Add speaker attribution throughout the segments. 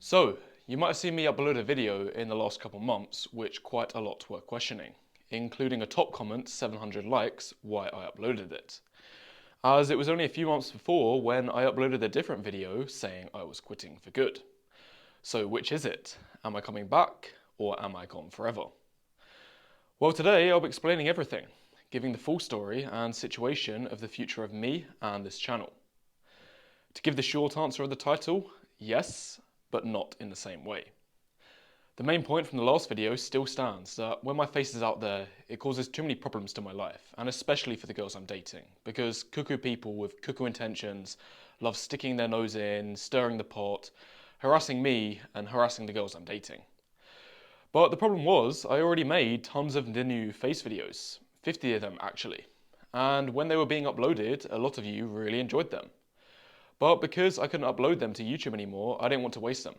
Speaker 1: So, you might have seen me upload a video in the last couple months which quite a lot were questioning, including a top comment, 700 likes, why I uploaded it. As it was only a few months before when I uploaded a different video saying I was quitting for good. So which is it? Am I coming back or am I gone forever? Well, today I'll be explaining everything, giving the full story and situation of the future of me and this channel. To give the short answer of the title, yes, but not in the same way. The main point from the last video still stands, that when my face is out there, it causes too many problems to my life, and especially for the girls I'm dating, because cuckoo people with cuckoo intentions love sticking their nose in, stirring the pot, harassing me, and harassing the girls I'm dating. But the problem was, I already made tons of the new face videos, 50 of them actually, and when they were being uploaded, a lot of you really enjoyed them. But because I couldn't upload them to YouTube anymore, I didn't want to waste them.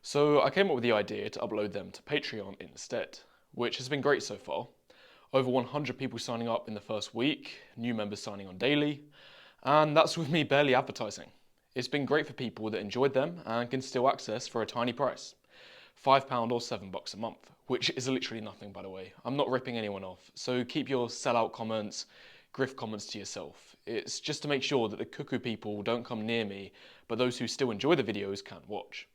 Speaker 1: So I came up with the idea to upload them to Patreon instead, which has been great so far. Over 100 people signing up in the first week, new members signing on daily, and that's with me barely advertising. It's been great for people that enjoyed them and can still access for a tiny price. £5 or £7 a month, which is literally nothing by the way. I'm not ripping anyone off, so keep your sellout comments, grift comments to yourself. It's just to make sure that the cuckoo people don't come near me, but those who still enjoy the videos can watch.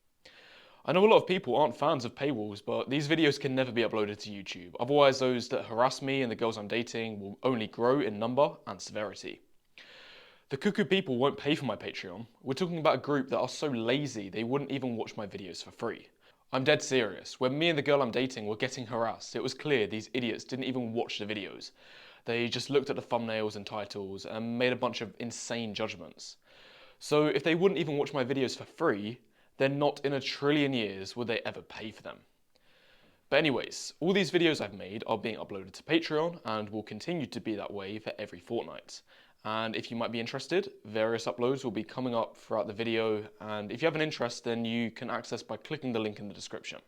Speaker 1: I know a lot of people aren't fans of paywalls, but these videos can never be uploaded to YouTube. Otherwise, those that harass me and the girls I'm dating will only grow in number and severity. The cuckoo people won't pay for my Patreon. We're talking about a group that are so lazy they wouldn't even watch my videos for free. I'm dead serious. When me and the girl I'm dating were getting harassed, it was clear these idiots didn't even watch the videos. They just looked at the thumbnails and titles and made a bunch of insane judgments. So if they wouldn't even watch my videos for free, then not in a trillion years would they ever pay for them. But anyways, all these videos I've made are being uploaded to Patreon and will continue to be that way for every fortnight. And if you might be interested, various uploads will be coming up throughout the video, and if you have an interest, then you can access by clicking the link in the description.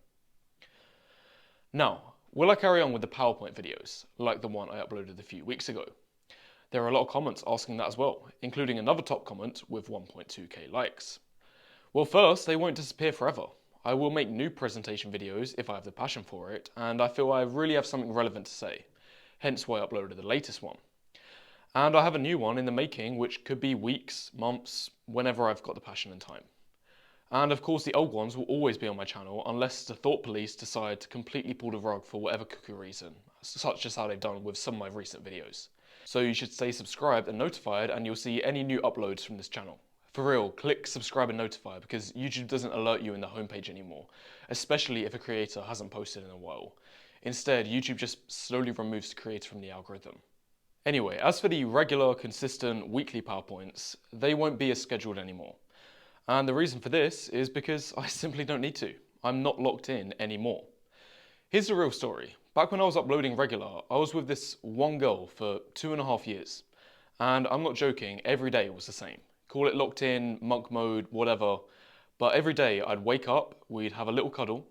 Speaker 1: Now, will I carry on with the PowerPoint videos, like the one I uploaded a few weeks ago? There are a lot of comments asking that as well, including another top comment with 1.2k likes. Well, first, they won't disappear forever. I will make new presentation videos if I have the passion for it, and I feel I really have something relevant to say, hence why I uploaded the latest one. And I have a new one in the making which could be weeks, months, whenever I've got the passion and time. And of course the old ones will always be on my channel unless the thought police decide to completely pull the rug for whatever cuckoo reason, such as how they've done with some of my recent videos. So you should stay subscribed and notified and you'll see any new uploads from this channel. For real, click subscribe and notify because YouTube doesn't alert you in the homepage anymore, especially if a creator hasn't posted in a while. Instead, YouTube just slowly removes the creator from the algorithm. Anyway, as for the regular, consistent, weekly PowerPoints, they won't be as scheduled anymore. And the reason for this is because I simply don't need to. I'm not locked in anymore. Here's the real story. Back when I was uploading regular, I was with this one girl for 2.5 years. And I'm not joking, every day was the same. Call it locked in, monk mode, whatever. But every day I'd wake up, we'd have a little cuddle,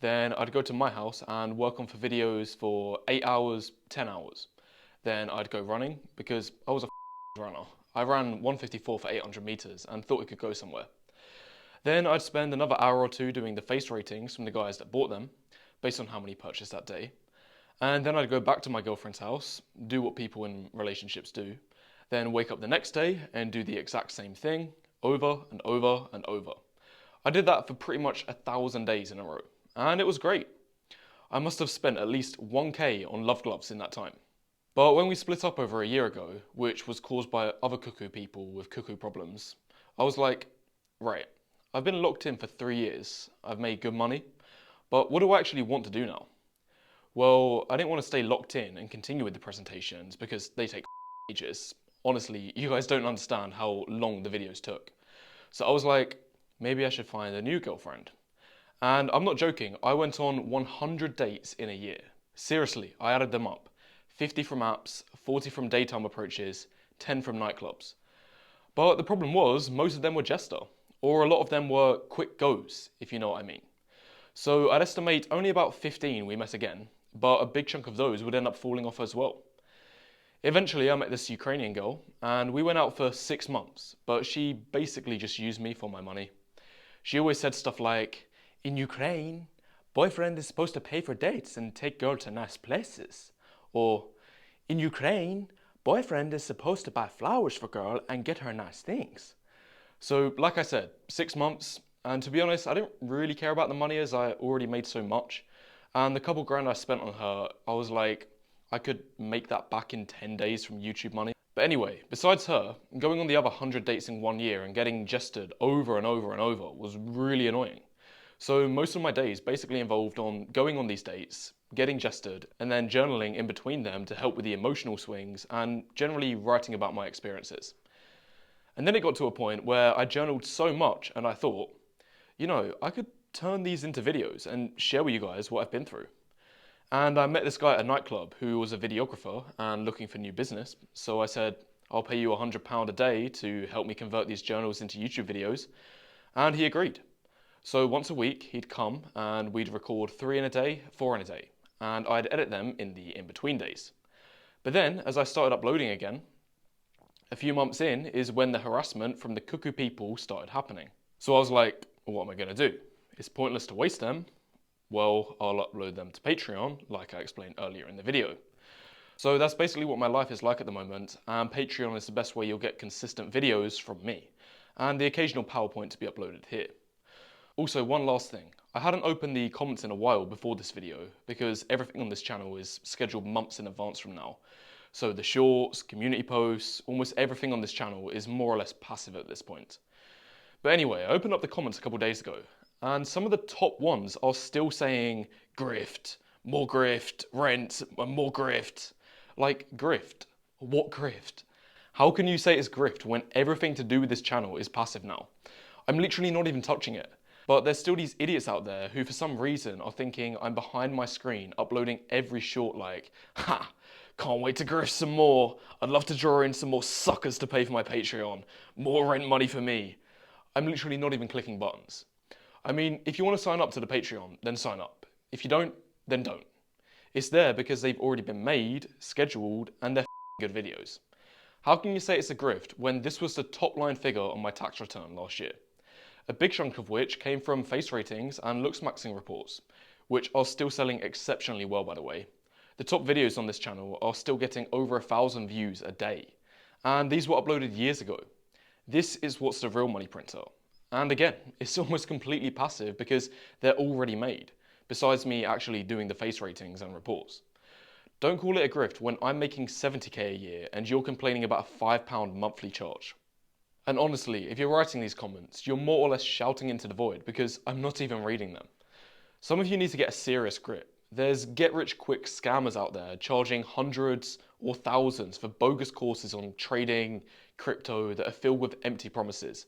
Speaker 1: then I'd go to my house and work on for videos for 8 hours, 10 hours. Then I'd go running because I was a runner. I ran 154 for 800 meters and thought it could go somewhere. Then I'd spend another hour or two doing the face ratings from the guys that bought them, based on how many purchased that day. And then I'd go back to my girlfriend's house, do what people in relationships do, then wake up the next day and do the exact same thing, over and over and over. I did that for pretty much 1,000 days in a row, and it was great. I must have spent at least 1k on love gloves in that time. But when we split up over a year ago, which was caused by other cuckoo people with cuckoo problems, I was like, right, I've been locked in for 3 years, I've made good money, but what do I actually want to do now? Well, I didn't want to stay locked in and continue with the presentations because they take ages. Honestly, you guys don't understand how long the videos took. So I was like, maybe I should find a new girlfriend. And I'm not joking, I went on 100 dates in a year. Seriously, I added them up. 50 from apps, 40 from daytime approaches, 10 from nightclubs. But the problem was, most of them were Jester, or a lot of them were quick goes, if you know what I mean. So I'd estimate only about 15 we met again, but a big chunk of those would end up falling off as well. Eventually I met this Ukrainian girl, and we went out for 6 months, but she basically just used me for my money. She always said stuff like, in Ukraine, boyfriend is supposed to pay for dates and take girl to nice places. Or, in Ukraine, boyfriend is supposed to buy flowers for girl and get her nice things. So, like I said, 6 months, and to be honest, I didn't really care about the money as I already made so much. And the couple grand I spent on her, I was like, I could make that back in 10 days from YouTube money. But anyway, besides her, going on the other 100 dates in 1 year and getting gestured over and over and over was really annoying. So most of my days basically involved on going on these dates, getting gestured, and then journaling in between them to help with the emotional swings and generally writing about my experiences. And then it got to a point where I journaled so much and I thought, I could turn these into videos and share with you guys what I've been through. And I met this guy at a nightclub who was a videographer and looking for new business. So I said, I'll pay you £100 a day to help me convert these journals into YouTube videos. And he agreed. So once a week, he'd come and we'd record 3 in a day, 4 in a day. And I'd edit them in the in-between days. But then, as I started uploading again, a few months in is when the harassment from the cuckoo people started happening. So I was like, what am I going to do? It's pointless to waste them. Well, I'll upload them to Patreon, like I explained earlier in the video. So that's basically what my life is like at the moment, and Patreon is the best way you'll get consistent videos from me, and the occasional PowerPoint to be uploaded here. Also, one last thing. I hadn't opened the comments in a while before this video, because everything on this channel is scheduled months in advance from now. So the shorts, community posts, almost everything on this channel is more or less passive at this point. But anyway, I opened up the comments a couple days ago, and some of the top ones are still saying grift, rent, and more grift. Like, grift? What grift? How can you say it's grift when everything to do with this channel is passive now? I'm literally not even touching it. But there's still these idiots out there who for some reason are thinking I'm behind my screen uploading every short like, ha, can't wait to grift some more. I'd love to draw in some more suckers to pay for my Patreon. More rent money for me. I'm literally not even clicking buttons. I mean, if you want to sign up to the Patreon, then sign up. If you don't, then don't. It's there because they've already been made, scheduled, and they're good videos. How can you say it's a grift when this was the top line figure on my tax return last year? A big chunk of which came from face ratings and looks maxing reports, which are still selling exceptionally well, by the way. The top videos on this channel are still getting over 1,000 views a day, and these were uploaded years ago. This is what's the real money printer. And again, it's almost completely passive because they're already made, besides me actually doing the face ratings and reports. Don't call it a grift when I'm making 70k a year and you're complaining about a £5 monthly charge. And honestly, if you're writing these comments, you're more or less shouting into the void because I'm not even reading them. Some of you need to get a serious grip. There's get-rich-quick scammers out there charging hundreds or thousands for bogus courses on trading, crypto that are filled with empty promises.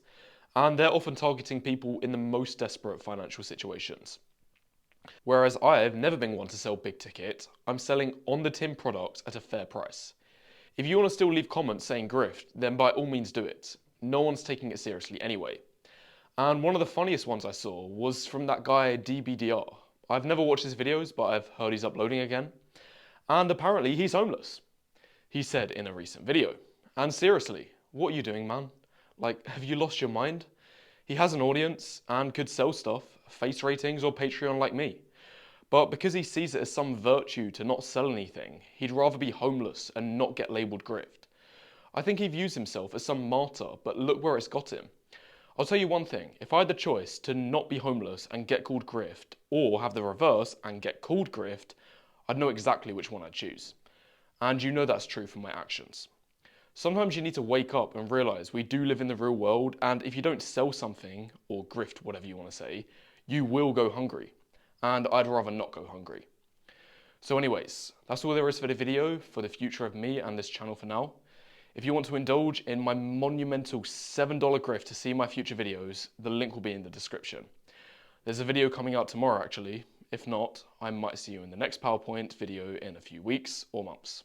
Speaker 1: And they're often targeting people in the most desperate financial situations. Whereas I've never been one to sell big ticket, I'm selling on-the-tin products at a fair price. If you want to still leave comments saying grift, then by all means do it. No one's taking it seriously anyway. And one of the funniest ones I saw was from that guy DBDR. I've never watched his videos, but I've heard he's uploading again. And apparently he's homeless. He said in a recent video. And seriously, what are you doing, man? Like, have you lost your mind? He has an audience and could sell stuff, face ratings or Patreon like me. But because he sees it as some virtue to not sell anything, he'd rather be homeless and not get labelled grift. I think he views himself as some martyr, but look where it's got him. I'll tell you one thing, if I had the choice to not be homeless and get called grift, or have the reverse and get called grift, I'd know exactly which one I'd choose. And you know that's true from my actions. Sometimes you need to wake up and realise we do live in the real world, and if you don't sell something, or grift, whatever you want to say, you will go hungry. And I'd rather not go hungry. So anyways, that's all there is for the video, for the future of me and this channel for now. If you want to indulge in my monumental $7 grift to see my future videos, the link will be in the description. There's a video coming out tomorrow actually. If not, I might see you in the next PowerPoint video in a few weeks or months.